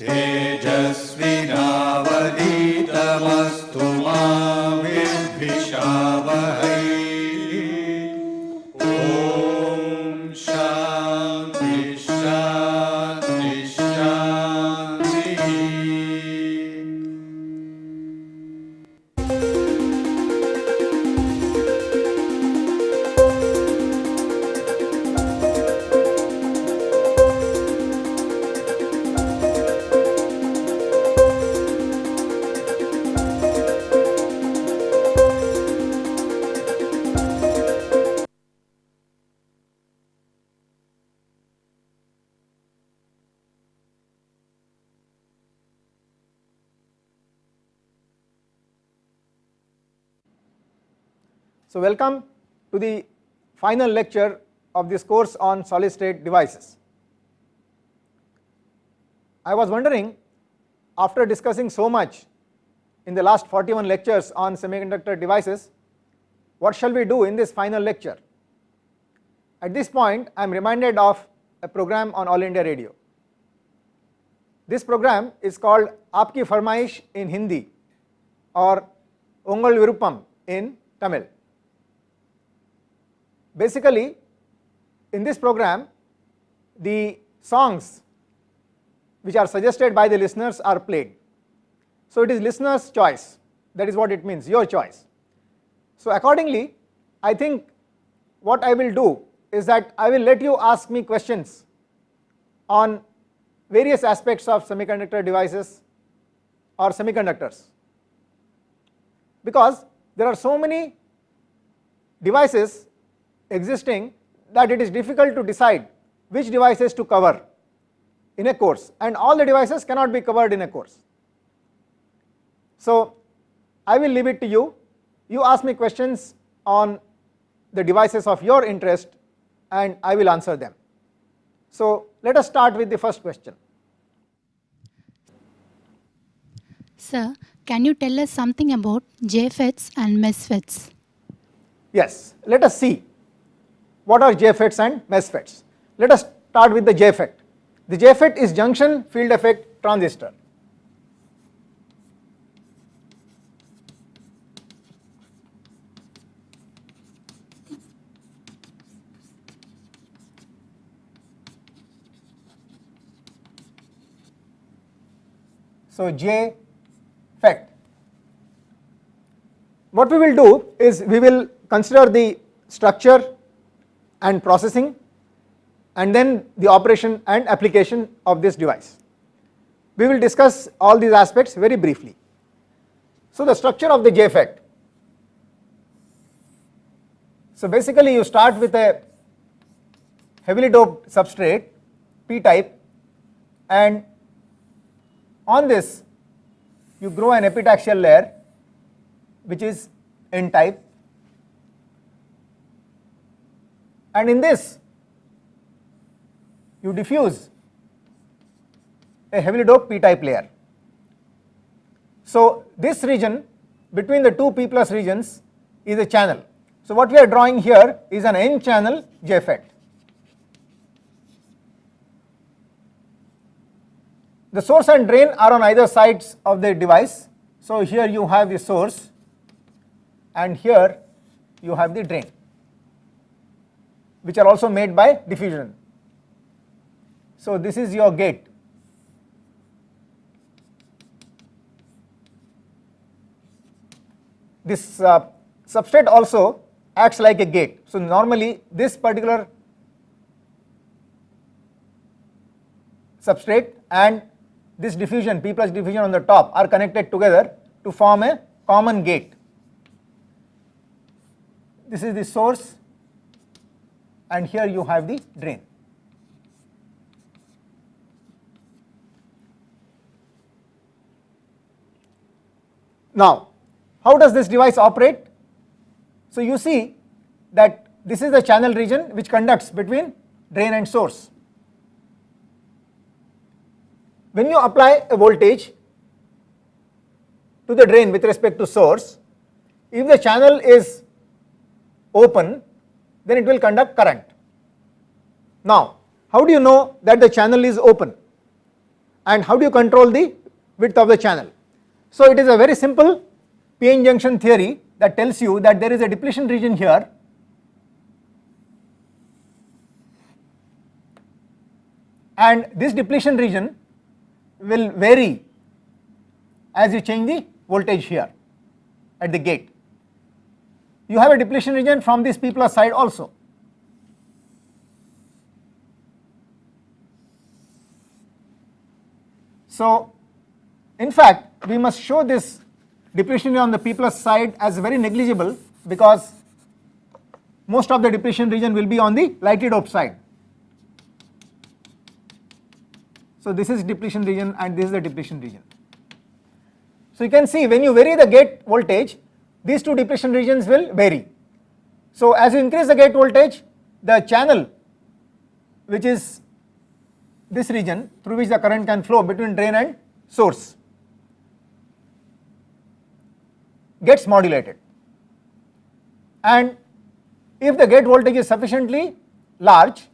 तेजस्विनावधीतमस्तु मा विद्विषावहै। ॐ शान्ति शान्ति शान्तिः। So, welcome to the final lecture of this course on solid state devices. I was wondering, after discussing so much in the last 41 lectures on semiconductor devices, what shall we do in this final lecture? At this point I am reminded of a program on All India Radio. This program is called Aapki Farmaish in Hindi or Ungal Viruppam in Tamil. Basically, in this program the songs which are suggested by the listeners are played. So, it is listeners' choice, that is what it means, your choice. So, accordingly I think what I will do is that I will let you ask me questions on various aspects of semiconductor devices or semiconductors, because there are so many devices existing that it is difficult to decide which devices to cover in a course, and all the devices cannot be covered in a course. So, I will leave it to you. You ask me questions on the devices of your interest and I will answer them. So, let us start with the first question. Sir, can you tell us something about JFETs and MESFETs? Yes, let us see what are JFETs and MESFETs. Let us start with the JFET. The JFET is junction field effect transistor. So, JFET. What we will do is we will consider the structure and processing and then the operation and application of this device. We will discuss all these aspects very briefly. So, the structure of the JFET. So, basically you start with a heavily doped substrate P type, and on this you grow an epitaxial layer which is N type, and in this you diffuse a heavily doped P type layer. So, this region between the two P plus regions is a channel. So, what we are drawing here is an N channel JFET. The source and drain are on either sides of the device. So, here you have the source and here you have the drain, which are also made by diffusion. So, this is your gate. This substrate also acts like a gate. So, normally this particular substrate and this diffusion, P plus diffusion on the top, are connected together to form a common gate. This is the source and here you have the drain. Now, how does this device operate? So, you see that this is the channel region which conducts between drain and source. When you apply a voltage to the drain with respect to source, if the channel is open, then it will conduct current. Now, how do you know that the channel is open? and how do you control the width of the channel? So it is a very simple p-n junction theory that tells you that there is a depletion region here, and this depletion region will vary as you change the voltage here at the gate. You have a depletion region from this P plus side also. So in fact we must show this depletion on the P plus side as very negligible, because most of the depletion region will be on the lightly doped side. So this is depletion region and this is the depletion region. So you can see when you vary the gate voltage, these two depletion regions will vary. So as you increase the gate voltage, the channel, which is this region through which the current can flow between drain and source, gets modulated. And if the gate voltage is sufficiently large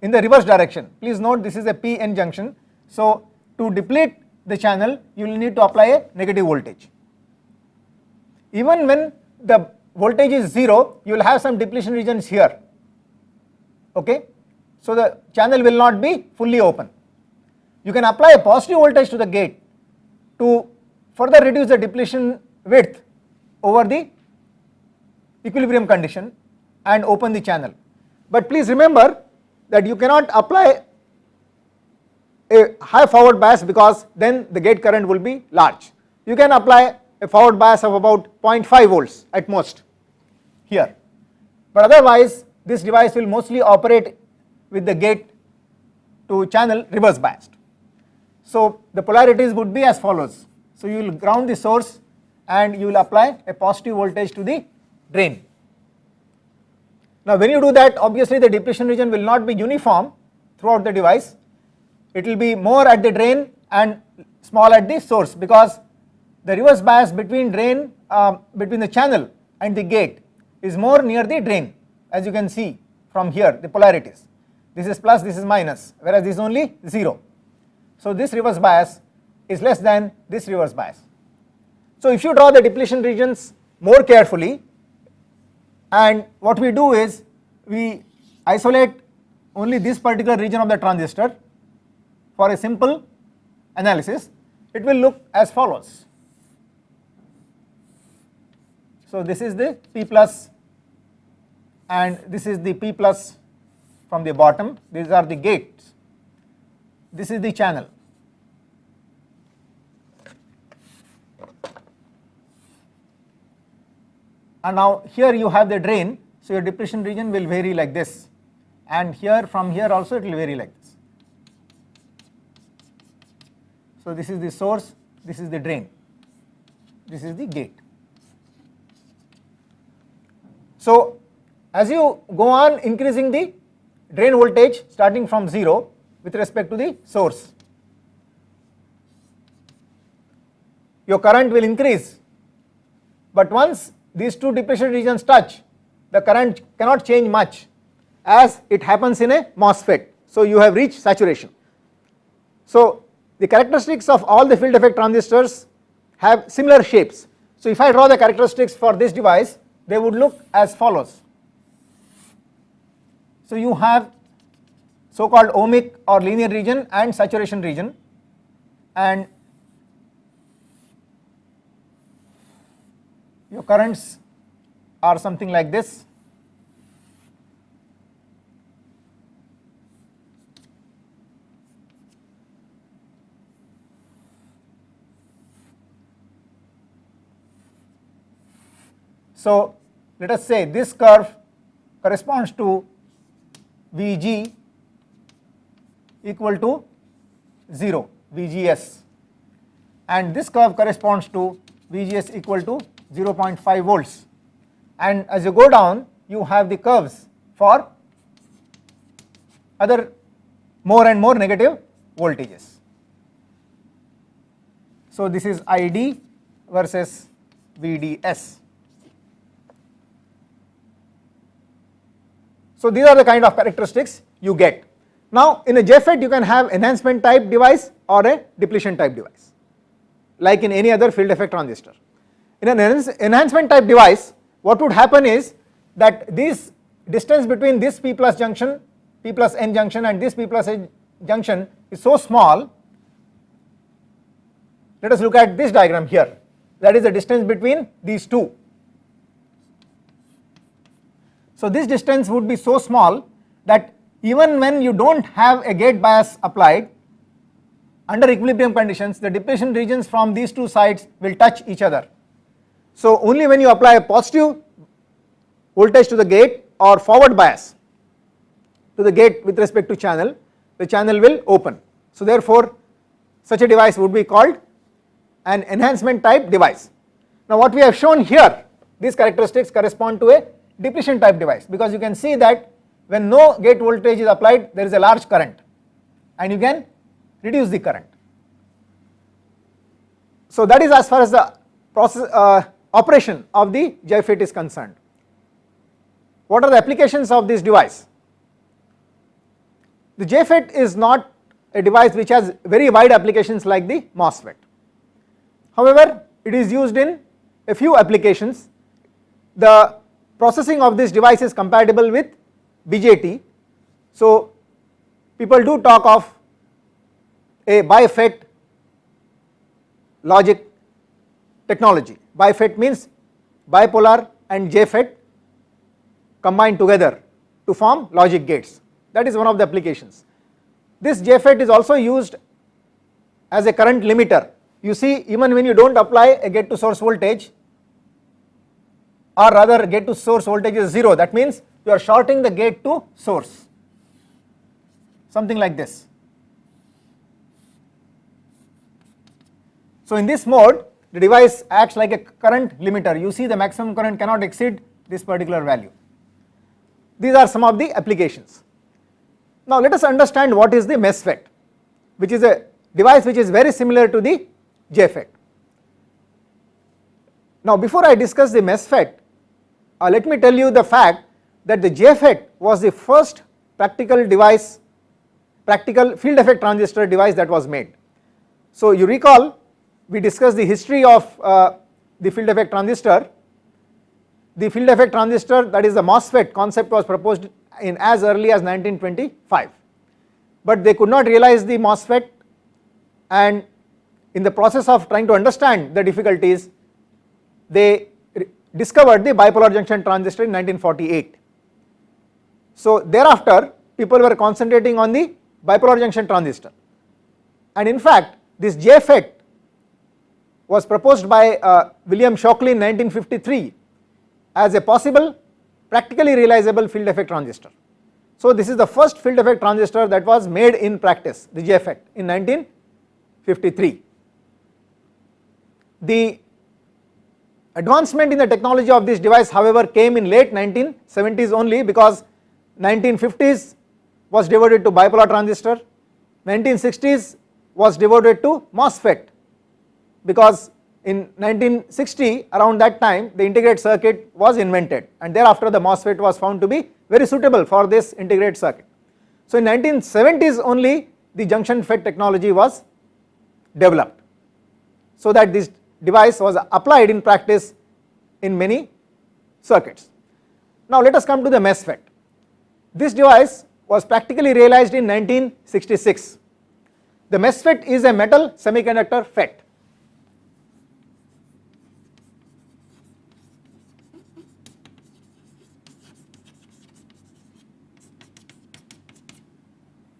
in the reverse direction, please note this is a p-n junction, so to deplete the channel you will need to apply a negative voltage. Even when the voltage is 0, you will have some depletion regions here, okay. So the channel will not be fully open. You can apply a positive voltage to the gate to further reduce the depletion width over the equilibrium condition and open the channel. But please remember that you cannot apply a high forward bias, because then the gate current will be large. You can apply a forward bias of about 0.5 volts at most here, but otherwise this device will mostly operate with the gate to channel reverse biased. So the polarities would be as follows. So you will ground the source and you will apply a positive voltage to the drain. Now when you do that, obviously the depletion region will not be uniform throughout the device. It will be more at the drain and small at the source, because the reverse bias between between the channel and the gate is more near the drain, as you can see from here the polarities. This is plus, this is minus, whereas this is only 0. So this reverse bias is less than this reverse bias. So if you draw the depletion regions more carefully, and what we do is we isolate only this particular region of the transistor for a simple analysis, it will look as follows. So this is the P plus and this is the P plus from the bottom, these are the gates, this is the channel. And now here you have the drain, so your depletion region will vary like this, and here from here also it will vary like this. So this is the source, this is the drain, this is the gate. So as you go on increasing the drain voltage starting from 0 with respect to the source, your current will increase, but once these two depletion regions touch, the current cannot change much, as it happens in a MOSFET. So you have reached saturation. So the characteristics of all the field effect transistors have similar shapes. So if I draw the characteristics for this device, they would look as follows. So you have so called ohmic or linear region and saturation region, and your currents are something like this. So let us say this curve corresponds to Vg equal to 0, Vgs, and this curve corresponds to Vgs equal to 0.5 volts, and as you go down you have the curves for other more and more negative voltages. So this is Id versus Vds. So these are the kind of characteristics you get. Now in a JFET you can have enhancement type device or a depletion type device, like in any other field effect transistor. In an enhancement type device, what would happen is that this distance between this P plus junction, P plus N junction and this P plus N junction is so small. Let us look at this diagram here. That is the distance between these two. So this distance would be so small that even when you don't have a gate bias applied, under equilibrium conditions, the depletion regions from these two sides will touch each other. So only when you apply a positive voltage to the gate or forward bias to the gate with respect to channel, the channel will open. So therefore, such a device would be called an enhancement type device. Now what we have shown here, these characteristics correspond to a depletion type device, because you can see that when no gate voltage is applied, there is a large current and you can reduce the current. So that is as far as the process operation of the JFET is concerned. What are the applications of this device? The JFET is not a device which has very wide applications like the MOSFET. However, it is used in a few applications. The processing of this device is compatible with BJT. So people do talk of a BiFET logic technology. BiFET means bipolar and JFET combined together to form logic gates. That is one of the applications. This JFET is also used as a current limiter. You see, even when you don't apply a gate to source voltage, or rather gate to source voltage is 0, that means you are shorting the gate to source, something like this. So in this mode, the device acts like a current limiter. You see the maximum current cannot exceed this particular value. These are some of the applications. Now let us understand what is the MOSFET, which is a device which is very similar to the JFET. Now before I discuss the MOSFET, let me tell you the fact that the JFET was the first practical device, practical field effect transistor device that was made. So you recall, we discussed the history of the field effect transistor. The field effect transistor, that is the MOSFET concept, was proposed in as early as 1925, but they could not realize the MOSFET, and in the process of trying to understand the difficulties, they discovered the bipolar junction transistor in 1948. So thereafter people were concentrating on the bipolar junction transistor, and in fact this JFET was proposed by William Shockley in 1953 as a possible practically realizable field effect transistor. So this is the first field effect transistor that was made in practice, the JFET, in 1953. The advancement in the technology of this device, however, came in late 1970s only, because 1950s was devoted to bipolar transistor, 1960s was devoted to MOSFET, because in 1960, around that time, the integrated circuit was invented, and thereafter the MOSFET was found to be very suitable for this integrated circuit. So in 1970s only the junction FET technology was developed, so that this device was applied in practice in many circuits. Now let us come to the MOSFET. This device was practically realized in 1966. The MOSFET is a metal semiconductor FET.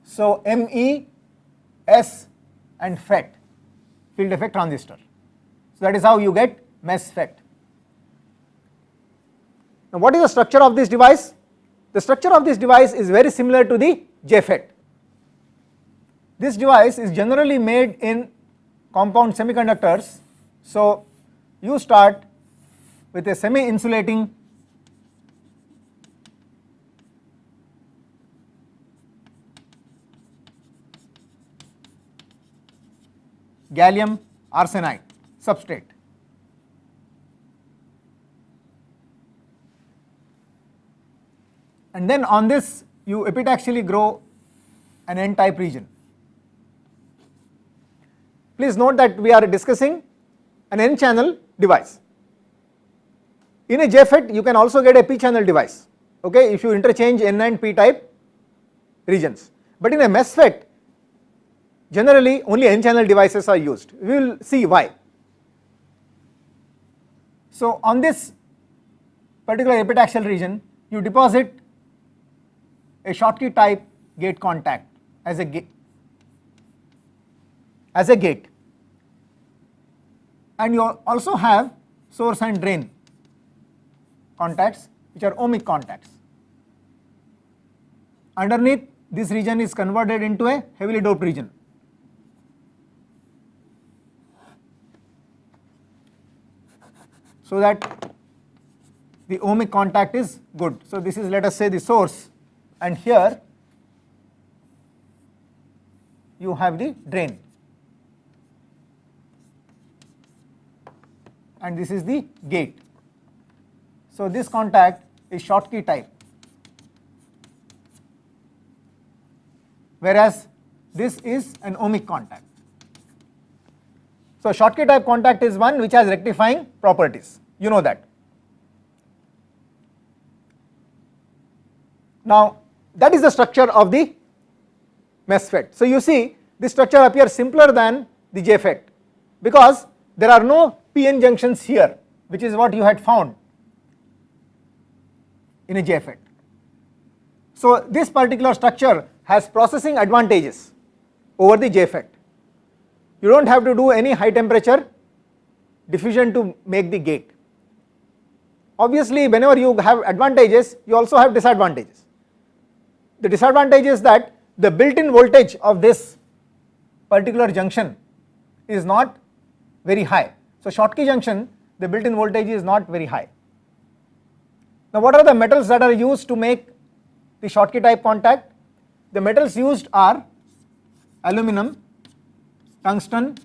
So ME, S and FET, field effect transistor. So that is how you get MOSFET. Now what is the structure of this device? The structure of this device is very similar to the JFET. This device is generally made in compound semiconductors. So you start with a semi-insulating gallium arsenide substrate. And then on this you epitaxially grow an N-type region. please note that we are discussing an N channel device. In a JFET you can also get a P channel device, okay, if you interchange N and P type regions, but in a MOSFET generally only N channel devices are used. We will see why. So on this particular epitaxial region you deposit a Schottky type gate contact as a gate, and you also have source and drain contacts which are ohmic contacts. Underneath, this region is converted into a heavily doped region. So that the ohmic contact is good. So this is, let us say, the source, and here you have the drain, and this is the gate. So this contact is Schottky type, whereas this is an ohmic contact. So Schottky type contact is one which has rectifying properties, you know that. Now that is the structure of the MOSFET. So you see this structure appears simpler than the JFET because there are no PN junctions here, which is what you had found in a JFET. So this particular structure has processing advantages over the JFET. You don't have to do any high temperature diffusion to make the gate. Obviously whenever you have advantages you also have disadvantages. The disadvantage is that the built-in voltage of this particular junction is not very high. So Schottky junction, the built-in voltage is not very high. Now what are the metals that are used to make the Schottky type contact? The metals used are aluminum, tungsten,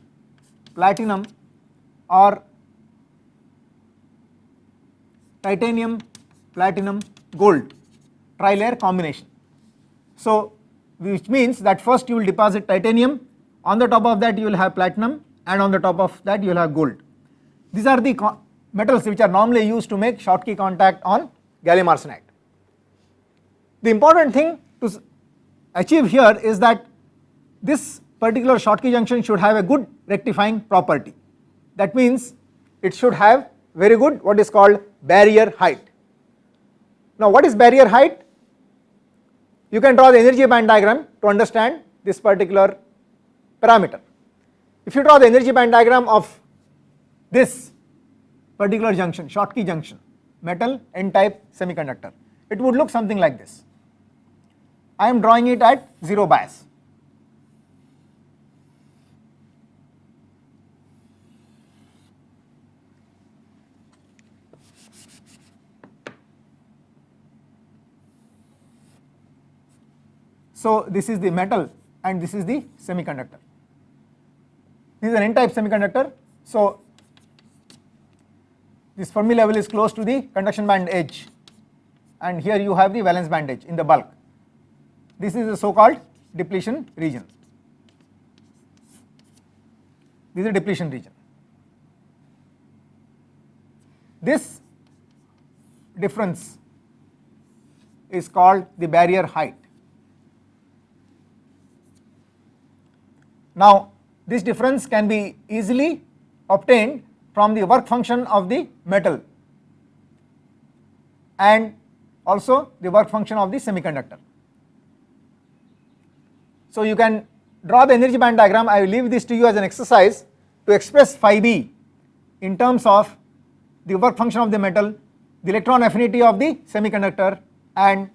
platinum, or titanium, platinum, gold, tri-layer combination. So which means that first you will deposit titanium, on the top of that you will have platinum, and on the top of that you will have gold. These are the metals which are normally used to make Schottky contact on gallium arsenide. The important thing to achieve here is that this particular Schottky junction should have a good rectifying property. That means it should have very good what is called barrier height. Now what is barrier height? You can draw the energy band diagram to understand this particular parameter. If you draw the energy band diagram of this particular junction, Schottky junction, metal N-type semiconductor, it would look something like this. I am drawing it at zero bias. So this is the metal and this is the semiconductor. This is an N-type semiconductor. So this Fermi level is close to the conduction band edge, and here you have the valence band edge in the bulk. This is the so called depletion region. This is a depletion region. This difference is called the barrier height. Now this difference can be easily obtained from the work function of the metal and also the work function of the semiconductor. So you can draw the energy band diagram. I will leave this to you as an exercise to express phi b in terms of the work function of the metal, the electron affinity of the semiconductor, and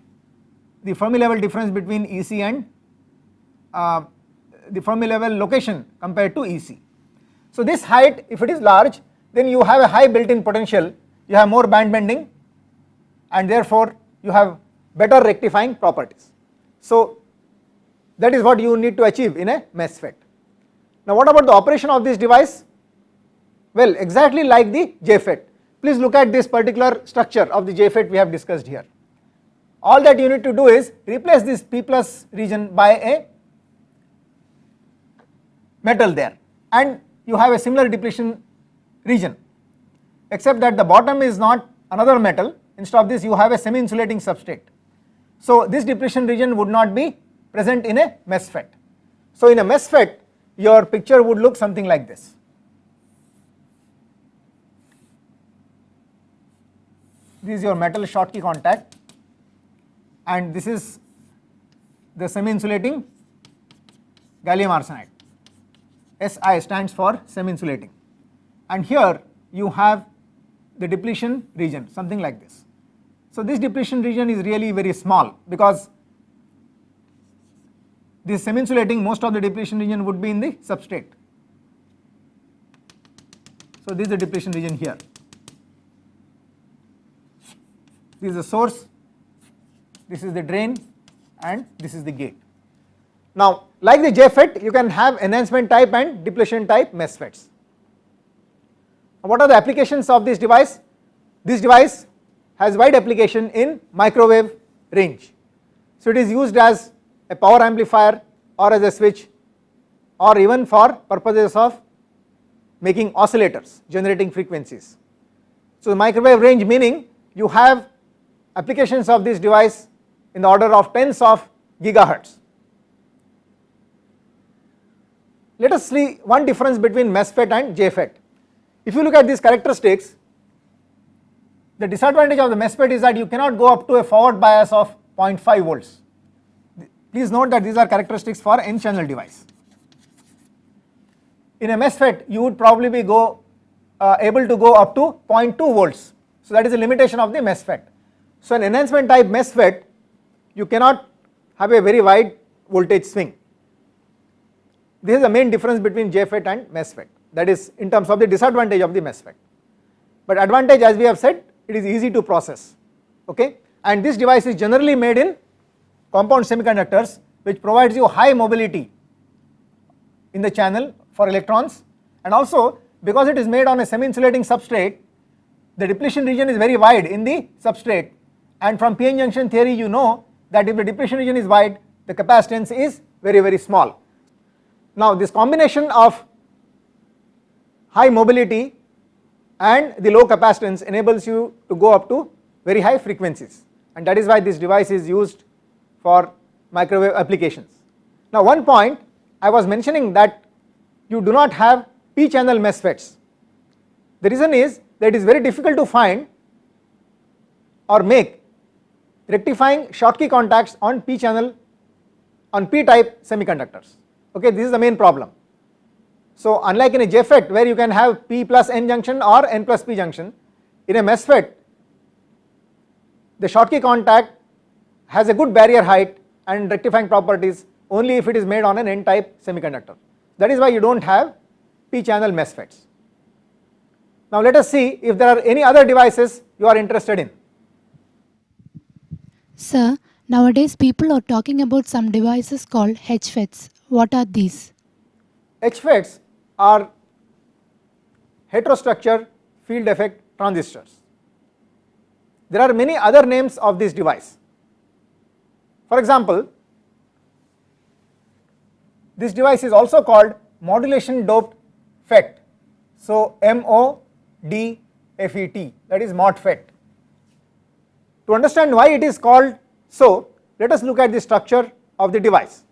the Fermi level difference between EC and the Fermi level location compared to EC. So this height, if it is large, then you have a high built-in potential, you have more band bending, and therefore you have better rectifying properties. So that is what you need to achieve in a MOSFET. Now what about the operation of this device? Well, exactly like the JFET. Please look at this particular structure of the JFET we have discussed here. All that you need to do is replace this P plus region by a metal there. and you have a similar depletion region, except that the bottom is not another metal. Instead of this, you have a semi-insulating substrate. So this depletion region would not be present in a MOSFET. So in a MOSFET, your picture would look something like this. This is your metal Schottky contact, and this is the semi-insulating gallium arsenide. Si stands for semi-insulating, and here you have the depletion region, something like this. So this depletion region is really very small, because this semi-insulating, most of the depletion region would be in the substrate. So this is the depletion region here. This is the source, this is the drain, and this is the gate. Now, like the JFET, you can have enhancement type and depletion type MOSFETs. What are the applications of this device? This device has wide application in microwave range. So it is used as a power amplifier or as a switch, or even for purposes of making oscillators, generating frequencies. So the microwave range, meaning you have applications of this device in the order of tens of gigahertz. Let us see one difference between MOSFET and JFET. If you look at these characteristics, the disadvantage of the MOSFET is that you cannot go up to a forward bias of 0.5 volts. Please note that these are characteristics for N channel device. In a MOSFET, you would probably be able to go up to 0.2 volts. So that is a limitation of the MOSFET. So an enhancement type MOSFET, you cannot have a very wide voltage swing. This is the main difference between JFET and MOSFET, that is in terms of the disadvantage of the MOSFET. But advantage, as we have said, it is easy to process, okay? And this device is generally made in compound semiconductors, which provides you high mobility in the channel for electrons, and also because it is made on a semi-insulating substrate, the depletion region is very wide in the substrate, and from p-n junction theory you know that if the depletion region is wide, the capacitance is very, very small. Now this combination of high mobility and the low capacitance enables you to go up to very high frequencies, and that is why this device is used for microwave applications. Now one point I was mentioning, that you do not have p-channel MOSFETs. The reason is that it is very difficult to find or make rectifying Schottky contacts on p-channel, on p-type semiconductors. Okay, this is the main problem. So unlike in a JFET where you can have p plus n junction or n plus p junction, in a MOSFET the Schottky contact has a good barrier height and rectifying properties only if it is made on an n-type semiconductor. That is why you do not have p-channel MOSFETs. Now let us see if there are any other devices you are interested in. Sir, nowadays people are talking about some devices called HFETs. What are these? HFETs are heterostructure field effect transistors. There are many other names of this device. For example, this device is also called Modulation DopedFET. So MODFET, that is MODFET. To understand why it is called so, let us look at the structure of the device.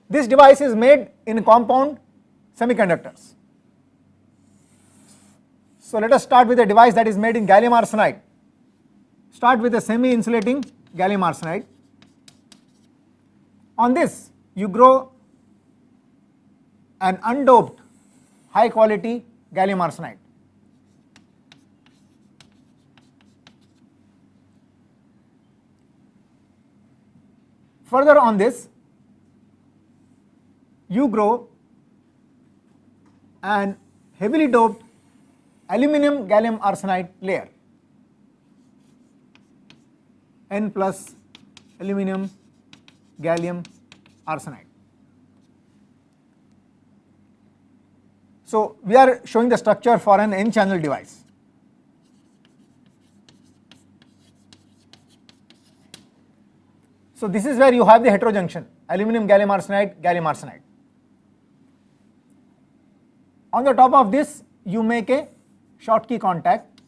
This device is made in compound semiconductors. So let us start with a device that is made in gallium arsenide. Start with a semi-insulating gallium arsenide. On this you grow an undoped high quality gallium arsenide. Further on this, you grow an heavily doped aluminum gallium arsenide layer, N plus aluminum gallium arsenide. So we are showing the structure for an N-channel device. So this is where you have the heterojunction, aluminum gallium arsenide, gallium arsenide. On the top of this you make a Schottky contact.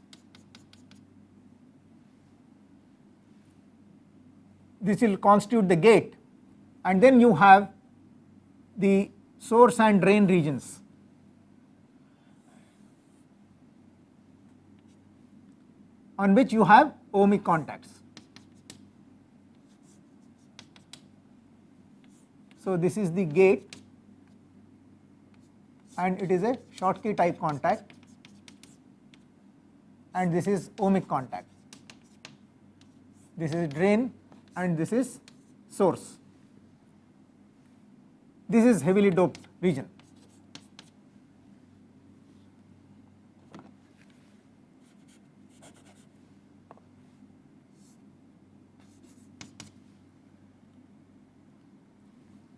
This will constitute the gate, and then you have the source and drain regions. On which you have ohmic contacts. So this is the gate and it is a Schottky type contact, and this is ohmic contact. This is drain and this is source. This is heavily doped region.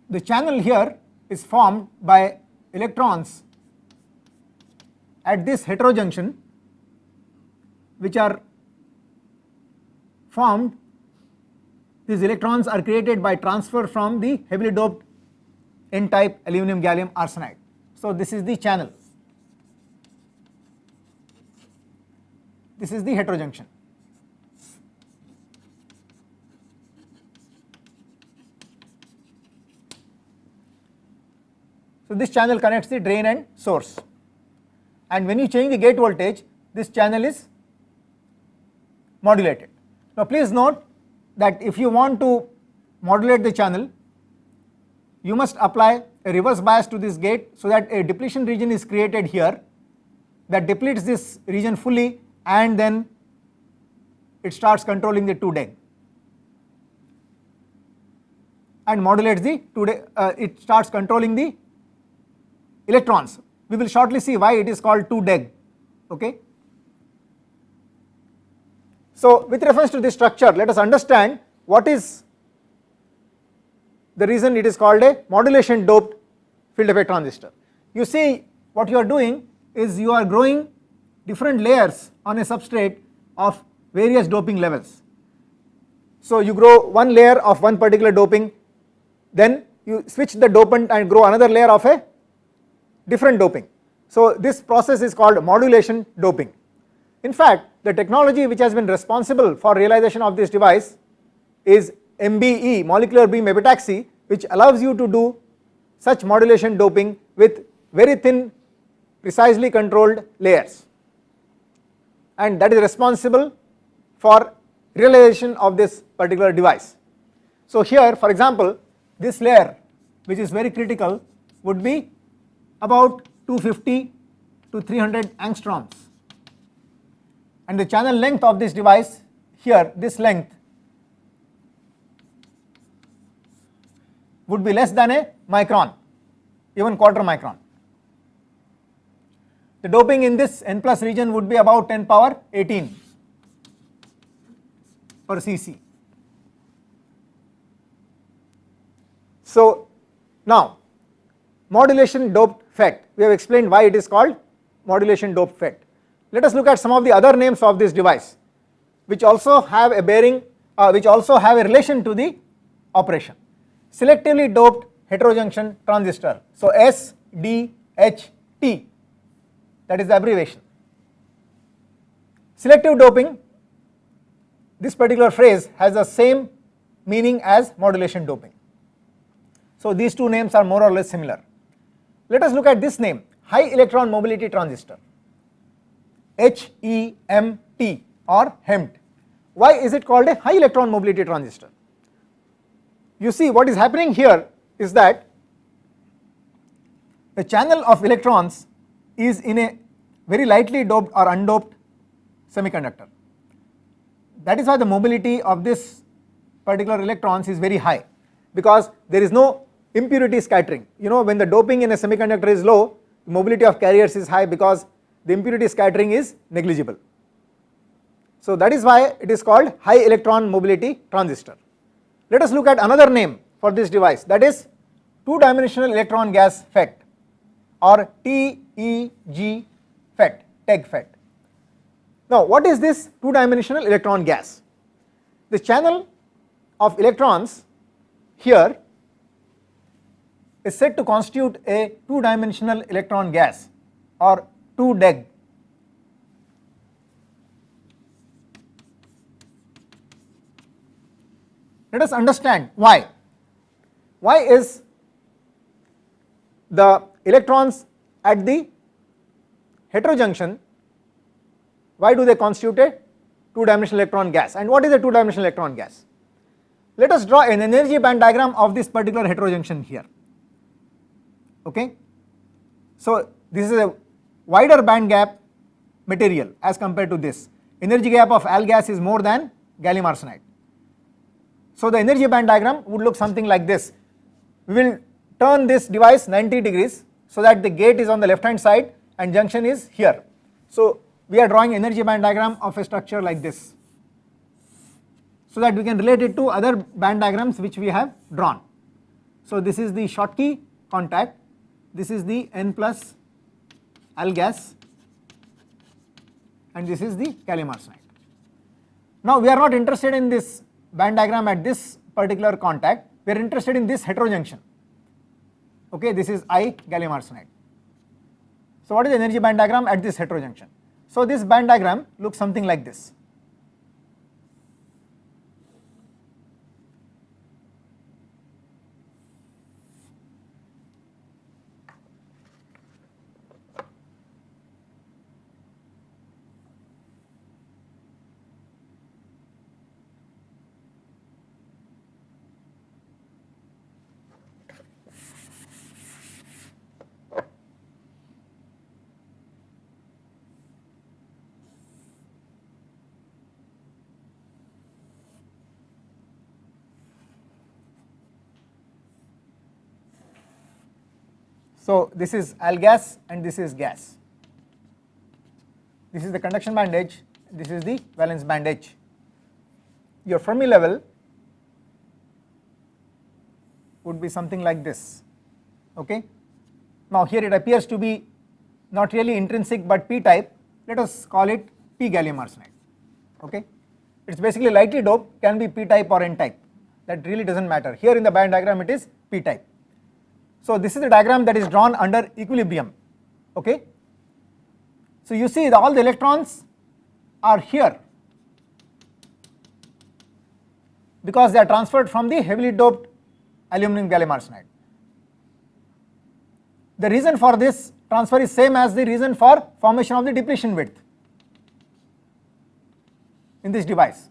The channel here is formed by electrons at this heterojunction, which are formed. These electrons are created by transfer from the heavily doped N-type aluminum gallium arsenide. So this is the channel. This is the heterojunction. So this channel connects the drain and source, and when you change the gate voltage, this channel is modulated. Now please note that if you want to modulate the channel, you must apply a reverse bias to this gate so that a depletion region is created here that depletes this region fully, and then it starts controlling the 2-deg and modulates the 2-deg, it starts controlling the electrons. We will shortly see why it is called 2-deg. Okay. So with reference to this structure, let us understand what is the reason it is called a modulation doped field effect transistor. You see, what you are doing is you are growing different layers on a substrate of various doping levels. So you grow one layer of one particular doping, then you switch the dopant and grow another layer of a different doping. So this process is called modulation doping. In fact, the technology which has been responsible for realization of this device is MBE, molecular beam epitaxy, which allows you to do such modulation doping with very thin, precisely controlled layers, and that is responsible for realization of this particular device. So here, for example, this layer, which is very critical, would be about 250 to 300 angstroms, and the channel length of this device here, this length, would be less than a micron, even quarter micron. The doping in this N plus region would be about 10 power 18 per cc. So now, modulation doped FET, we have explained why it is called modulation doped FET. Let us look at some of the other names of this device, which also have a bearing, which also have a relation to the operation. Selectively doped heterojunction transistor, so SDHT, that is the abbreviation. Selective doping, this particular phrase has the same meaning as modulation doping. So these two names are more or less similar. Let us look at this name, high electron mobility transistor, HEMT or HEMT. Why is it called a high electron mobility transistor? You see, what is happening here is that the channel of electrons is in a very lightly doped or undoped semiconductor. That is why the mobility of this particular electrons is very high, because there is no impurity scattering. You know, when the doping in a semiconductor is low, the mobility of carriers is high because the impurity scattering is negligible. So that is why it is called high electron mobility transistor. Let us look at another name for this device, that is two-dimensional electron gas FET or TEG FET, TEG FET. Now what is this two-dimensional electron gas? The channel of electrons here is said to constitute a two-dimensional electron gas, or 2 deg. Let us understand why. Why is the electrons at the heterojunction, why do they constitute a 2-dimensional electron gas, and what is a 2-dimensional electron gas? Let us draw an energy band diagram of this particular heterojunction here. Okay. So this is a wider band gap material as compared to this. Energy gap of Al gas is more than gallium arsenide. So the energy band diagram would look something like this. We will turn this device 90 degrees so that the gate is on the left hand side and junction is here. So we are drawing energy band diagram of a structure like this, so that we can relate it to other band diagrams which we have drawn. So this is the Schottky contact, this is the N plus Al gas, and this is the gallium arsenide. Now we are not interested in this band diagram at this particular contact, we are interested in this heterojunction. Okay, this is I gallium arsenide. So what is the energy band diagram at this heterojunction? So this band diagram looks something like this. So this is Al gas and this is gas. This is the conduction band edge, this is the valence band edge. Your Fermi level would be something like this. Okay. Now here it appears to be not really intrinsic but p type, let us call it p gallium arsenide. Okay. It is basically lightly doped, can be p type or n type, that really does not matter. Here in the band diagram it is p type. So this is the diagram that is drawn under equilibrium. Okay. So you see that all the electrons are here because they are transferred from the heavily doped aluminum gallium arsenide. The reason for this transfer is same as the reason for formation of the depletion width in this device.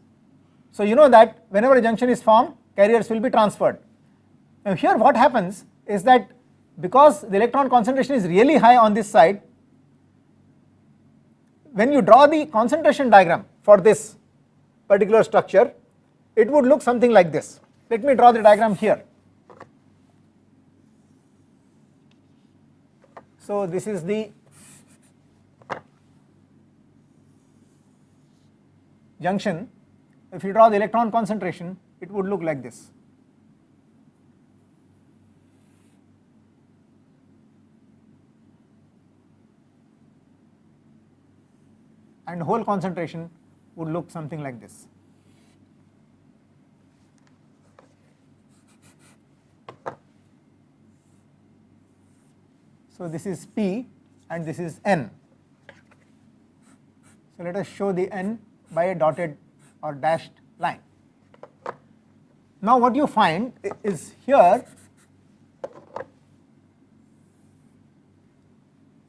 So you know that whenever a junction is formed, carriers will be transferred. Now here what happens is that because the electron concentration is really high on this side, when you draw the concentration diagram for this particular structure, it would look something like this. Let me draw the diagram here. So this is the junction. If you draw the electron concentration, it would look like this. And hole concentration would look something like this. So this is P and this is N. So let us show the N by a dotted or dashed line. Now what you find is here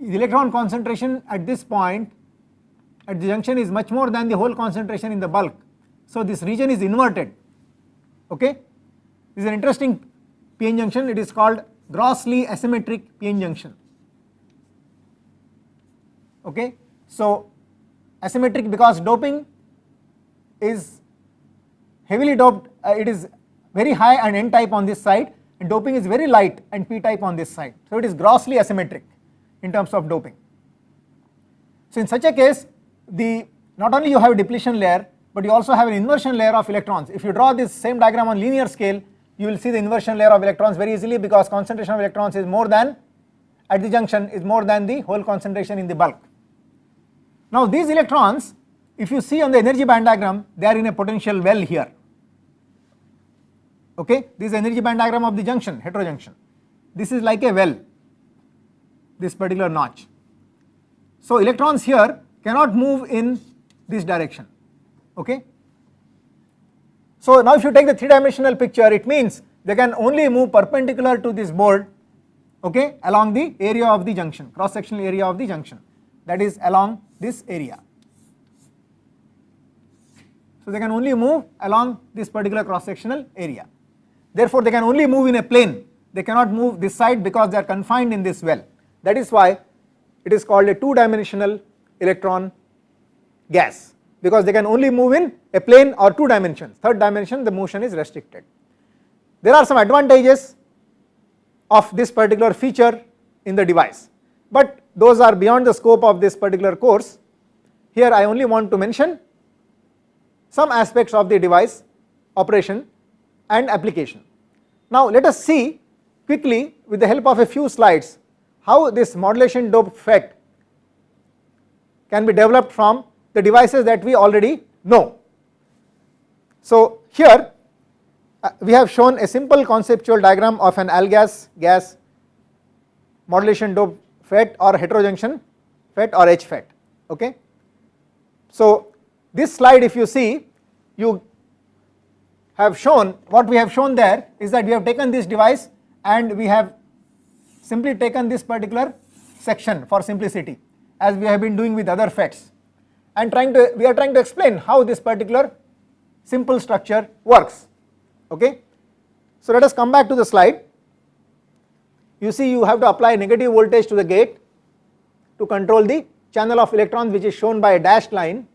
the electron concentration at this point at the junction is much more than the hole concentration in the bulk. So this region is inverted. Okay. This is an interesting p-n junction, it is called grossly asymmetric p-n junction. Okay. So asymmetric because doping is heavily doped, it is very high and n type on this side, and doping is very light and p type on this side. So it is grossly asymmetric in terms of doping. So in such a case, not only you have a depletion layer, but you also have an inversion layer of electrons. If you draw this same diagram on linear scale, you will see the inversion layer of electrons very easily because concentration of electrons is more than, at the junction, is more than the hole concentration in the bulk. Now these electrons, if you see on the energy band diagram, they are in a potential well here. Okay, this is the energy band diagram of the junction, heterojunction. This is like a well, this particular notch. So electrons here cannot move in this direction. Okay. So now if you take the 3-dimensional picture, it means they can only move perpendicular to this board, okay, along the area of the junction, cross sectional area of the junction, that is along this area. So they can only move along this particular cross sectional area. Therefore they can only move in a plane, they cannot move this side because they are confined in this well. That is why it is called a 2-dimensional electron gas, because they can only move in a plane or 2 dimensions. Third dimension the motion is restricted. There are some advantages of this particular feature in the device, but those are beyond the scope of this particular course. Here I only want to mention some aspects of the device operation and application. Now let us see quickly with the help of a few slides how this modulation DopedFET can be developed from the devices that we already know. So here we have shown a simple conceptual diagram of an AlGas gas modulation DopedFET or heterojunction FET or HFET. Okay. So this slide, if you see, you have shown, what we have shown there is that we have taken this device and we have simply taken this particular section for simplicity, as we have been doing with other FETs, and we are trying to explain how this particular simple structure works. Okay. So let us come back to the slide. You see, you have to apply negative voltage to the gate to control the channel of electrons, which is shown by a dashed line.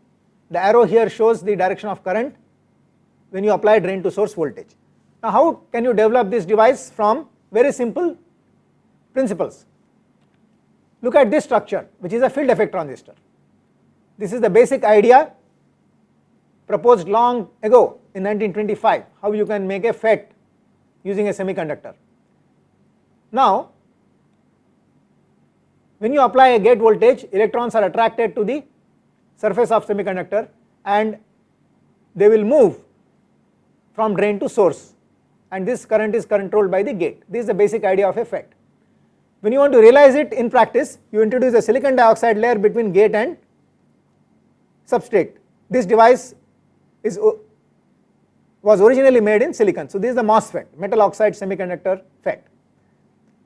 The arrow here shows the direction of current when you apply drain to source voltage. Now how can you develop this device? From very simple principles. Look at this structure, which is a field effect transistor. This is the basic idea proposed long ago in 1925, how you can make a FET using a semiconductor. Now when you apply a gate voltage, electrons are attracted to the surface of semiconductor and they will move from drain to source, and this current is controlled by the gate. This is the basic idea of a FET. When you want to realize it in practice, you introduce a silicon dioxide layer between gate and substrate. This device was originally made in silicon. So this is the MOSFET, metal oxide semiconductor FET.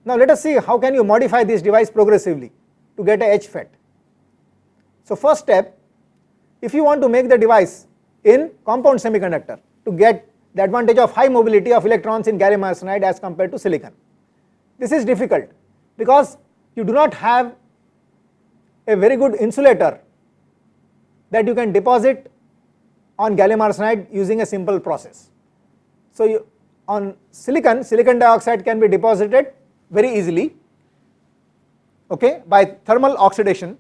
Now let us see how can you modify this device progressively to get a HFET. So first step, if you want to make the device in compound semiconductor to get the advantage of high mobility of electrons in gallium arsenide as compared to silicon, this is difficult because you do not have a very good insulator that you can deposit on gallium arsenide using a simple process. So on silicon dioxide can be deposited very easily, okay, by thermal oxidation,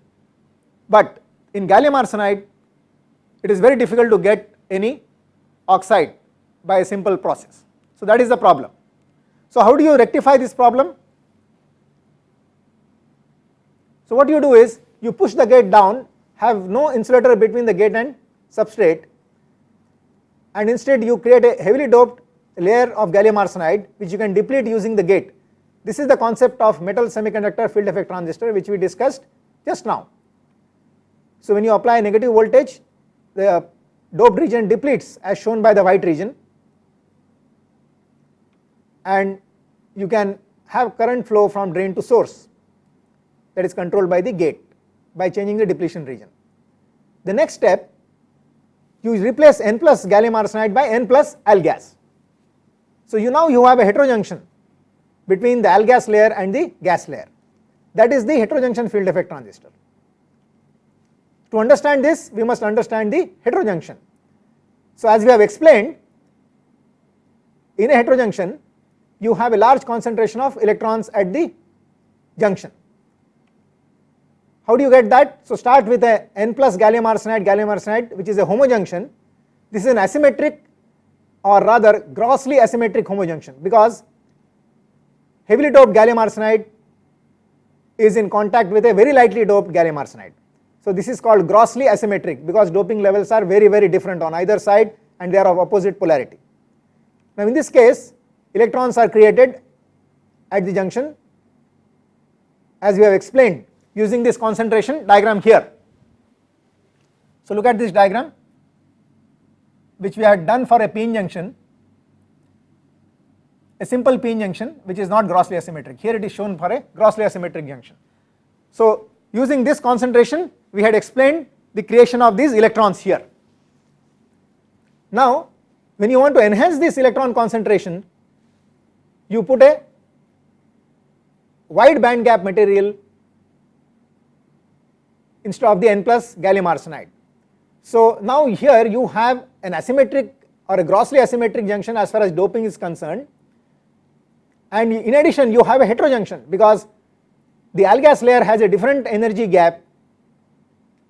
but in gallium arsenide it is very difficult to get any oxide by a simple process. So that is the problem. So how do you rectify this problem? So what you do is you push the gate down, have no insulator between the gate and substrate, and instead you create a heavily doped layer of gallium arsenide which you can deplete using the gate. This is the concept of metal semiconductor field effect transistor, which we discussed just now. So when you apply negative voltage, the doped region depletes as shown by the white region, and you can have current flow from drain to source, that is controlled by the gate by changing the depletion region. The next step, you replace N plus gallium arsenide by N plus AlGas. So now you have a heterojunction between the AlGas layer and the gas layer. That is the heterojunction field effect transistor. To understand this, we must understand the heterojunction. So as we have explained, in a heterojunction you have a large concentration of electrons at the junction. How do you get that? So start with a N plus gallium arsenide which is a homojunction. This is an asymmetric, or rather grossly asymmetric homojunction, because heavily doped gallium arsenide is in contact with a very lightly doped gallium arsenide. So this is called grossly asymmetric because doping levels are very, very different on either side and they are of opposite polarity. Now in this case, electrons are created at the junction, as we have explained. using this concentration diagram here. So look at this diagram which we had done for a p-n junction, a simple p-n junction which is not grossly asymmetric. Here it is shown for a grossly asymmetric junction. So using this concentration we had explained the creation of these electrons here. Now when you want to enhance this electron concentration, you put a wide band gap material instead of the n plus gallium arsenide. So now here you have an asymmetric or a grossly asymmetric junction as far as doping is concerned, and in addition you have a heterojunction because the AlGas layer has a different energy gap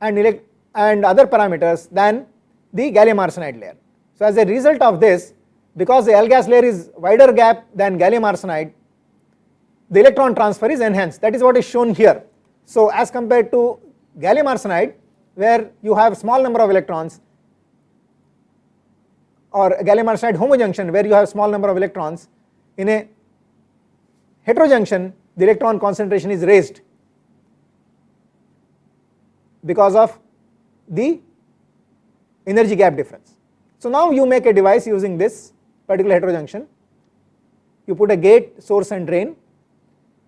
and other parameters than the gallium arsenide layer. So as a result of this, because the AlGas layer is wider gap than gallium arsenide, the electron transfer is enhanced. That is what is shown here. So as compared to gallium arsenide where you have small number of electrons, or gallium arsenide homojunction where you have small number of electrons, in a heterojunction the electron concentration is raised because of the energy gap difference. So now you make a device using this particular heterojunction, you put a gate, source and drain,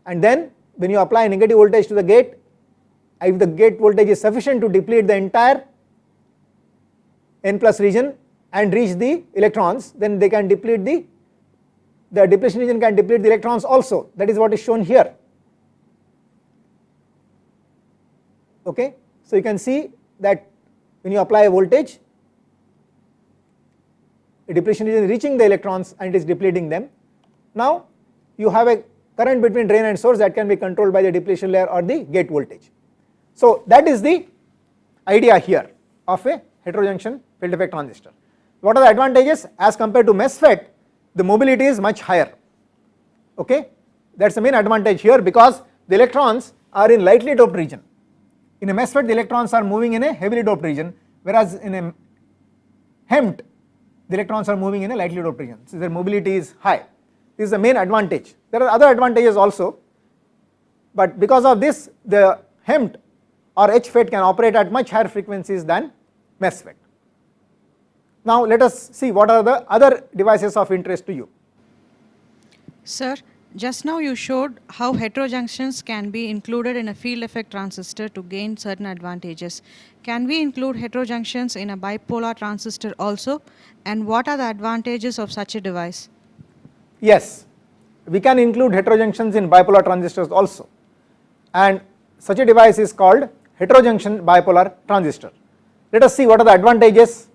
and then when you apply negative voltage to the gate, if the gate voltage is sufficient to deplete the entire n plus region and reach the electrons, then they can deplete the depletion region can deplete the electrons also. That is what is shown here. Okay, so you can see that when you apply a voltage, a depletion region is reaching the electrons and it is depleting them. Now you have a current between drain and source that can be controlled by the depletion layer or the gate voltage. So that is the idea here of a heterojunction field effect transistor. What are the advantages? As compared to MOSFET, the mobility is much higher. Okay, that is the main advantage here because the electrons are in lightly doped region. In a MOSFET the electrons are moving in a heavily doped region, whereas in a HEMT the electrons are moving in a lightly doped region, so their mobility is high. This is the main advantage. There are other advantages also, but because of this the HEMT or HFET can operate at much higher frequencies than MOSFET. Now let us see what are the other devices of interest to you. Sir, just now you showed how heterojunctions can be included in a field effect transistor to gain certain advantages. Can we include heterojunctions in a bipolar transistor also, and what are the advantages of such a device? Yes, we can include heterojunctions in bipolar transistors also, and such a device is called heterojunction bipolar transistor. Let us see what are the advantages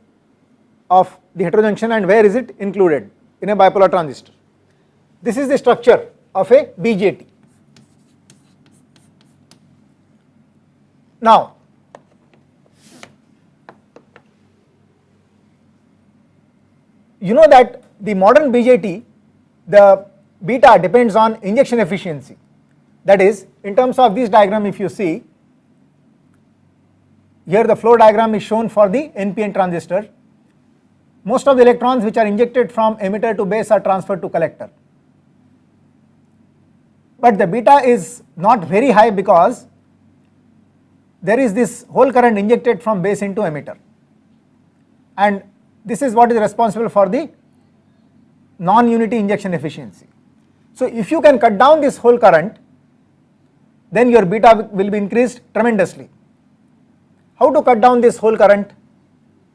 of the heterojunction and where is it included in a bipolar transistor. This is the structure of a BJT. Now you know that the modern BJT, the beta depends on injection efficiency. That is, in terms of this diagram, if you see here the flow diagram is shown for the NPN transistor. Most of the electrons which are injected from emitter to base are transferred to collector, but the beta is not very high because there is this whole current injected from base into emitter, and this is what is responsible for the non-unity injection efficiency. So if you can cut down this whole current, then your beta will be increased tremendously. How to cut down this whole current?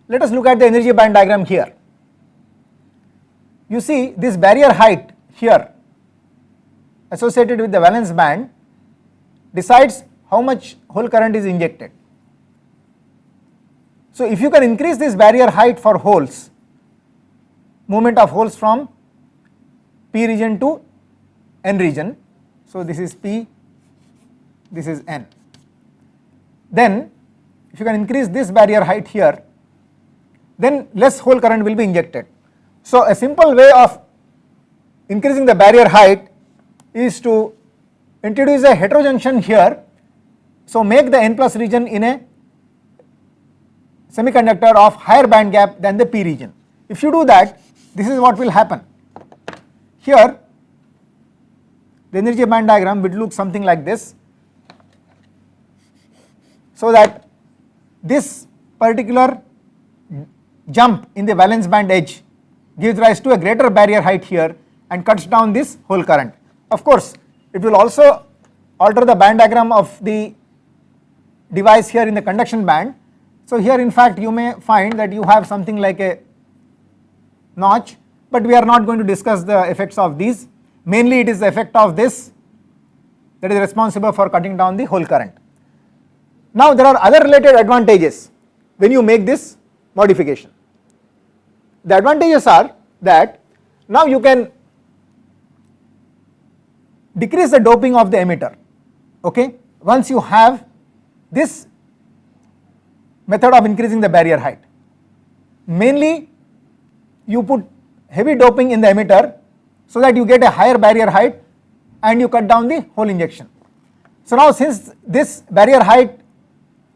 Let us look at the energy band diagram here. You see this barrier height here associated with the valence band decides how much whole current is injected. So if you can increase this barrier height for holes, movement of holes from P region to N region, so this is P, this is N, then if you can increase this barrier height here, then less whole current will be injected. So a simple way of increasing the barrier height is to introduce a heterojunction here, so make the N plus region in a semiconductor of higher band gap than the P region. If you do that, this is what will happen. Here the energy band diagram would look something like this. so that this particular jump in the valence band edge gives rise to a greater barrier height here and cuts down this hole current. Of course, it will also alter the band diagram of the device here in the conduction band. So here in fact you may find that you have something like a notch, but we are not going to discuss the effects of these. Mainly it is the effect of this that is responsible for cutting down the hole current. Now there are other related advantages when you make this modification. The advantages are that now you can decrease the doping of the emitter, okay, once you have this method of increasing the barrier height. Mainly you put heavy doping in the emitter so that you get a higher barrier height and you cut down the hole injection. So now since this barrier height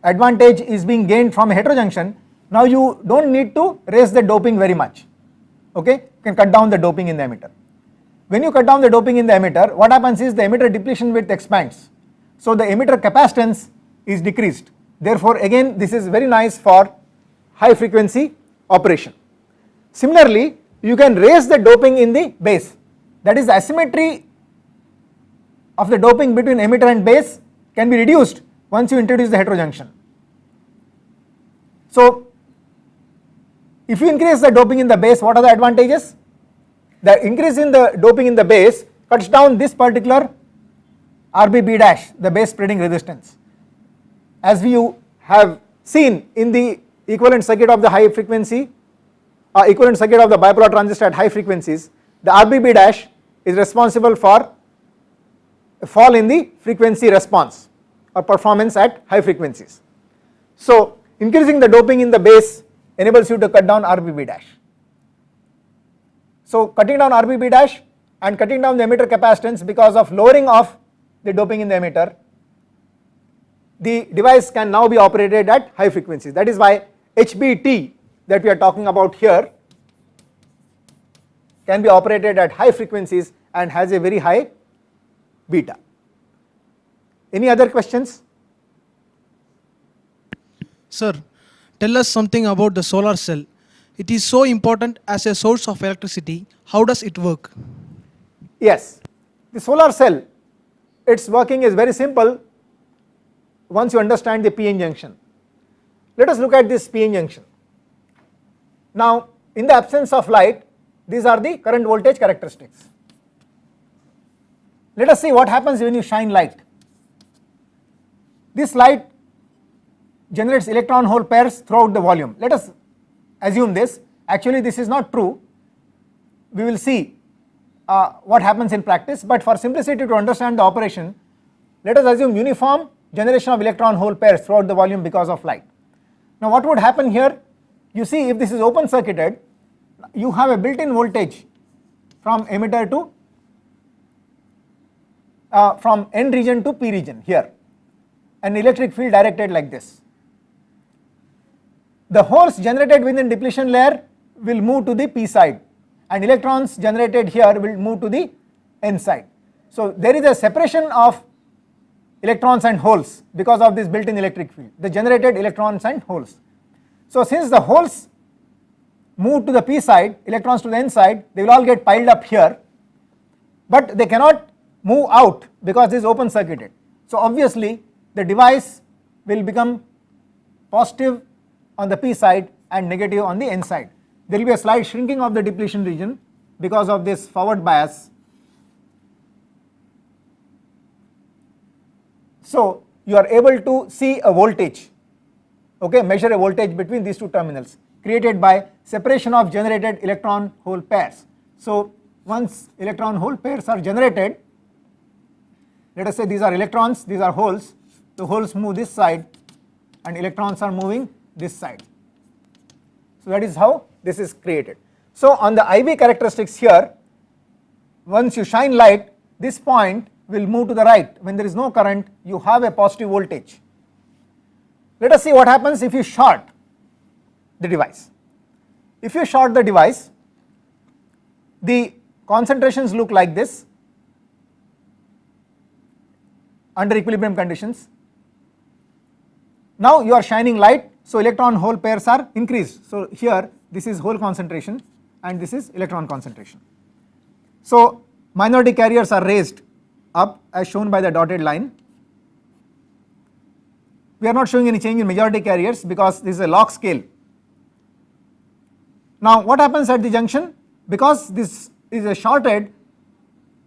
advantage is being gained from a heterojunction, now you do not need to raise the doping very much, okay, you can cut down the doping in the emitter. When you cut down the doping in the emitter, what happens is the emitter depletion width expands, so the emitter capacitance is decreased. Therefore again this is very nice for high frequency operation. Similarly, you can raise the doping in the base, that is the asymmetry of the doping between emitter and base can be reduced once you introduce the heterojunction. So if you increase the doping in the base, what are the advantages? The increase in the doping in the base cuts down this particular RBB dash, the base spreading resistance. As we have seen in the equivalent circuit of the high frequency, equivalent circuit of the bipolar transistor at high frequencies, the RBB dash is responsible for a fall in the frequency response or performance at high frequencies. So increasing the doping in the base enables you to cut down RBB dash. So cutting down RBB dash and cutting down the emitter capacitance because of lowering of the doping in the emitter, the device can now be operated at high frequencies. That is why HBT that we are talking about here can be operated at high frequencies and has a very high beta. Any other questions? Sir, tell us something about the solar cell. It is so important as a source of electricity. How does it work? Yes, the solar cell, its working is very simple once you understand the p-n junction. Let us look at this p-n junction. Now in the absence of light, these are the current voltage characteristics. Let us see what happens when you shine light. This light generates electron hole pairs throughout the volume. Let us assume this. Actually this is not true. We will see what happens in practice, but for simplicity to understand the operation, let us assume uniform generation of electron hole pairs throughout the volume because of light. Now what would happen here? You see, if this is open circuited, you have a built-in voltage from emitter to from N region to P region here, an electric field directed like this. The holes generated within depletion layer will move to the P side and electrons generated here will move to the N side. So there is a separation of electrons and holes because of this built-in electric field, the generated electrons and holes. So since the holes move to the P side, electrons to the N side, they will all get piled up here, but they cannot move out because this is open circuited. So obviously the device will become positive on the P side and negative on the N side. There will be a slight shrinking of the depletion region because of this forward bias. So you are able to see a voltage, okay, measure a voltage between these two terminals created by separation of generated electron hole pairs. So once electron hole pairs are generated, let us say these are electrons, these are holes, the holes move this side and electrons are moving this side. So that is how this is created. So on the IV characteristics here, once you shine light, this point will move to the right. When there is no current, you have a positive voltage. Let us see what happens if you short the device. If you short the device, the concentrations look like this under equilibrium conditions. Now you are shining light, so electron hole pairs are increased. So here this is hole concentration and this is electron concentration. So minority carriers are raised up as shown by the dotted line. We are not showing any change in majority carriers because this is a log scale. Now what happens at the junction? Because this is a shorted,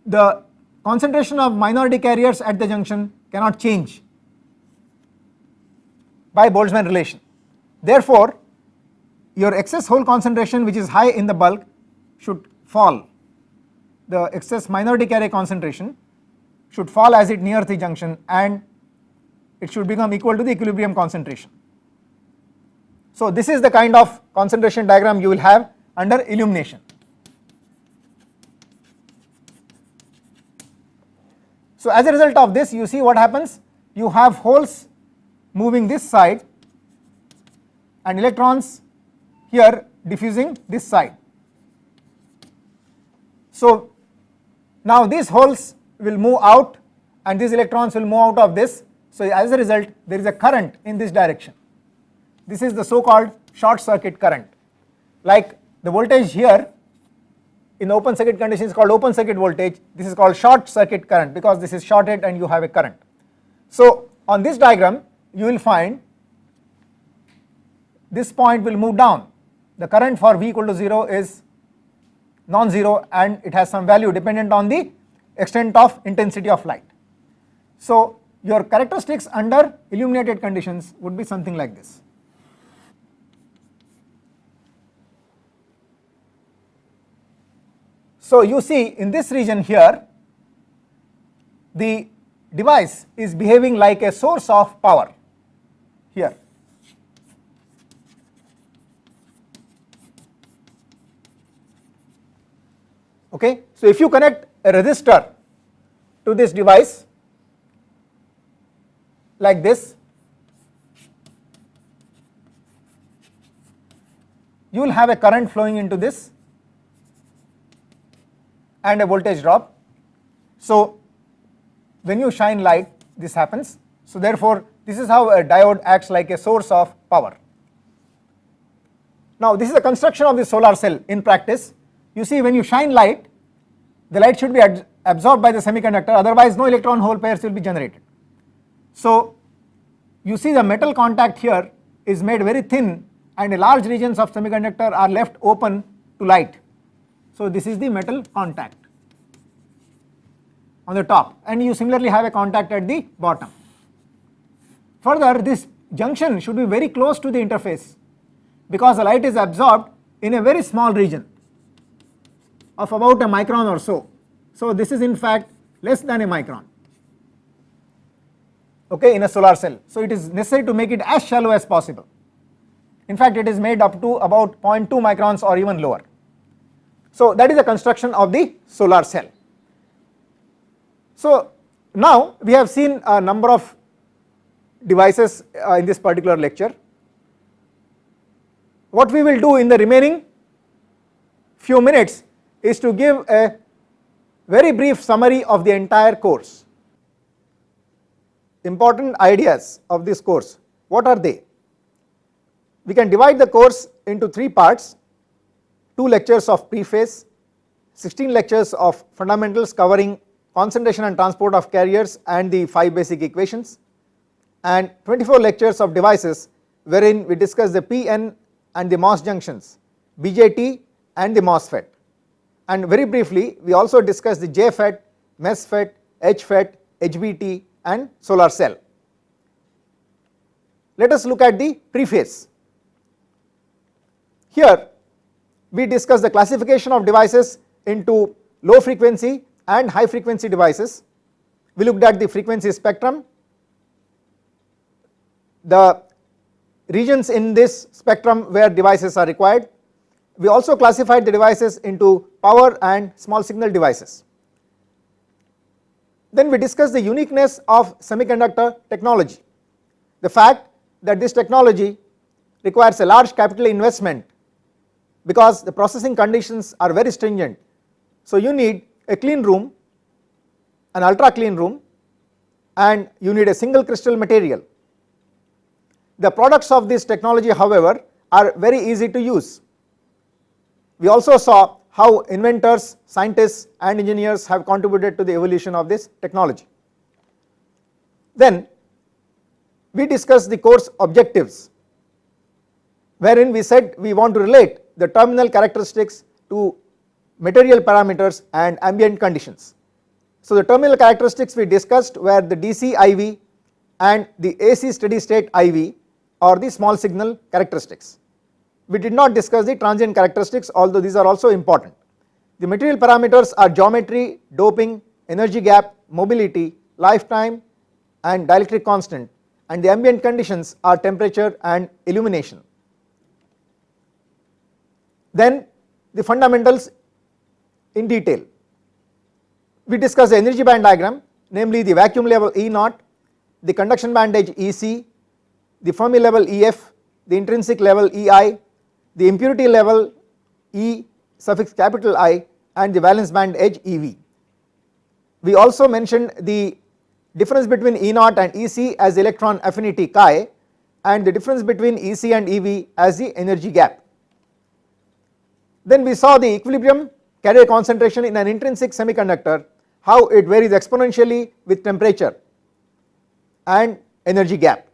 the concentration of minority carriers at the junction cannot change by Boltzmann relation. Therefore, your excess hole concentration which is high in the bulk should fall. The excess minority carrier concentration should fall as it nears the junction and it should become equal to the equilibrium concentration. So this is the kind of concentration diagram you will have under illumination. So as a result of this, you see what happens, you have holes moving this side and electrons here diffusing this side. So now these holes will move out and these electrons will move out of this. So as a result there is a current in this direction. This is the so called short circuit current. Like the voltage here in the open circuit condition is called open circuit voltage, this is called short circuit current because this is shorted and you have a current. So on this diagram you will find this point will move down, the current for V equal to 0 is non-zero and it has some value dependent on the extent of intensity of light. So your characteristics under illuminated conditions would be something like this. So you see in this region here the device is behaving like a source of power here. Okay. So if you connect a resistor to this device like this, you will have a current flowing into this and a voltage drop. So when you shine light this happens. So therefore this is how a diode acts like a source of power. Now this is the construction of the solar cell in practice. You see when you shine light, the light should be absorbed by the semiconductor, otherwise no electron hole pairs will be generated. So you see the metal contact here is made very thin and large regions of semiconductor are left open to light. So this is the metal contact on the top and you similarly have a contact at the bottom. Further, this junction should be very close to the interface because the light is absorbed in a very small region of about a micron or so. So this is in fact less than a micron, okay, in a solar cell. So it is necessary to make it as shallow as possible. In fact it is made up to about 0.2 microns or even lower. So that is the construction of the solar cell. So now we have seen a number of devices in this particular lecture. What we will do in the remaining few minutes is to give a very brief summary of the entire course. Important ideas of this course, what are they? We can divide the course into 3 parts, 2 lectures of preface, 16 lectures of fundamentals covering concentration and transport of carriers and the 5 basic equations, and 24 lectures of devices wherein we discuss the PN and the MOS junctions, BJT and the MOSFET. And very briefly we also discuss the JFET, MESFET, HFET, HBT and solar cell. Let us look at the preface. Here we discuss the classification of devices into low frequency and high frequency devices. We looked at the frequency spectrum, the regions in this spectrum where devices are required. We also classified the devices into power and small signal devices. Then we discussed the uniqueness of semiconductor technology, the fact that this technology requires a large capital investment because the processing conditions are very stringent. So you need a clean room, an ultra clean room, and you need a single crystal material. The products of this technology, however, are very easy to use. We also saw how inventors, scientists and engineers have contributed to the evolution of this technology. Then we discussed the course objectives, wherein we said we want to relate the terminal characteristics to material parameters and ambient conditions. So the terminal characteristics we discussed were the DC IV and the AC steady state IV, or the small signal characteristics. We did not discuss the transient characteristics, although these are also important. The material parameters are geometry, doping, energy gap, mobility, lifetime and dielectric constant, and the ambient conditions are temperature and illumination. Then the fundamentals in detail. We discussed the energy band diagram, namely the vacuum level E0, the conduction band edge EC, the Fermi level EF, the intrinsic level EI, the impurity level E suffix capital I, and the valence band edge EV. We also mentioned the difference between E0 and EC as electron affinity chi, and the difference between EC and EV as the energy gap. Then we saw the equilibrium carrier concentration in an intrinsic semiconductor, how it varies exponentially with temperature and energy gap.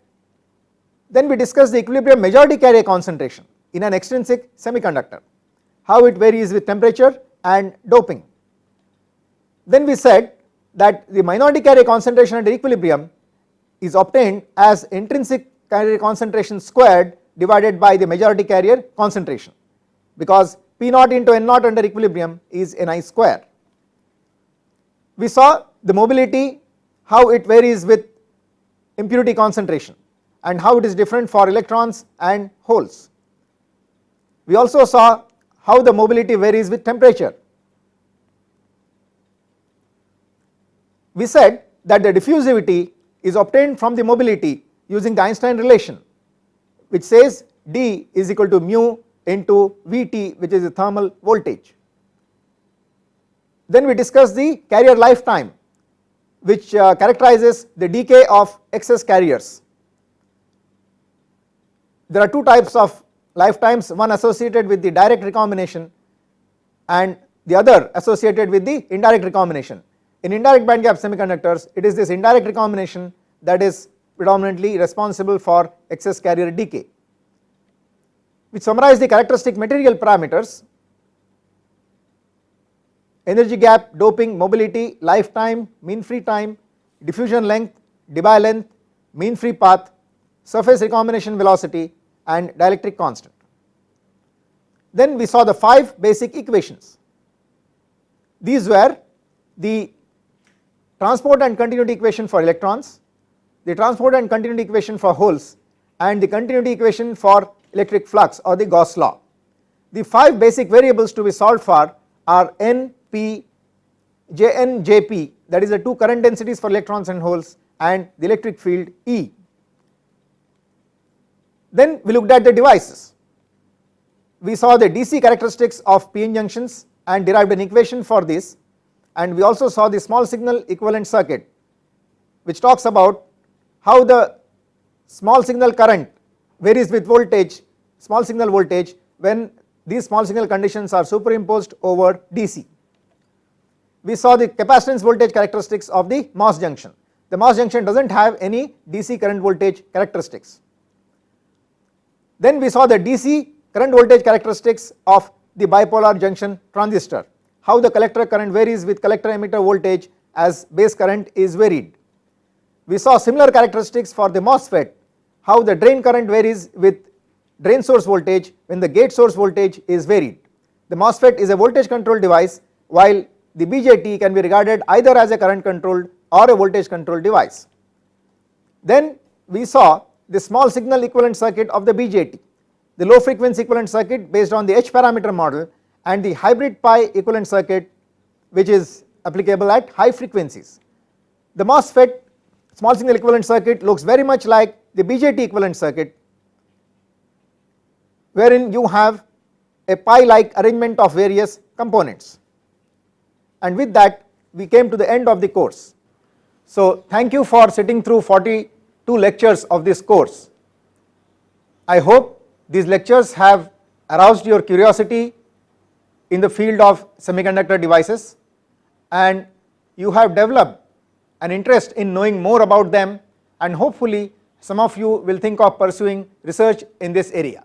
Then we discussed the equilibrium majority carrier concentration in an extrinsic semiconductor, how it varies with temperature and doping. Then we said that the minority carrier concentration at equilibrium is obtained as intrinsic carrier concentration squared divided by the majority carrier concentration, because P0 into N0 under equilibrium is Ni square. We saw the mobility, how it varies with impurity concentration and how it is different for electrons and holes. We also saw how the mobility varies with temperature. We said that the diffusivity is obtained from the mobility using the Einstein relation, which says D is equal to mu into Vt, which is the thermal voltage. Then we discussed the carrier lifetime, which characterizes the decay of excess carriers. There are two types of lifetimes, one associated with the direct recombination and the other associated with the indirect recombination. In indirect bandgap semiconductors, it is this indirect recombination that is predominantly responsible for excess carrier decay. We summarize the characteristic material parameters: energy gap, doping, mobility, lifetime, mean free time, diffusion length, Debye length, mean free path, surface recombination velocity and dielectric constant. Then we saw the 5 basic equations. These were the transport and continuity equation for electrons, the transport and continuity equation for holes, and the continuity equation for electric flux, or the Gauss law. The 5 basic variables to be solved for are N, P, Jn, Jp, that is the 2 current densities for electrons and holes, and the electric field E. Then we looked at the devices. We saw the DC characteristics of PN junctions and derived an equation for this, and we also saw the small signal equivalent circuit, which talks about how the small signal current varies with voltage, small signal voltage, when these small signal conditions are superimposed over DC. We saw the capacitance voltage characteristics of the MOS junction. The MOS junction does not have any DC current voltage characteristics. Then we saw the DC current voltage characteristics of the bipolar junction transistor, how the collector current varies with collector emitter voltage as base current is varied. We saw similar characteristics for the MOSFET, how the drain current varies with drain source voltage when the gate source voltage is varied. The MOSFET is a voltage controlled device, while the BJT can be regarded either as a current controlled or a voltage controlled device. Then we saw the small signal equivalent circuit of the BJT, the low frequency equivalent circuit based on the H parameter model, and the hybrid pi equivalent circuit, which is applicable at high frequencies. The MOSFET small signal equivalent circuit looks very much like the BJT equivalent circuit, wherein you have a pi like arrangement of various components. And with that we came to the end of the course. So thank you for sitting through 42 lectures of this course. I hope these lectures have aroused your curiosity in the field of semiconductor devices, and you have developed an interest in knowing more about them, and hopefully some of you will think of pursuing research in this area.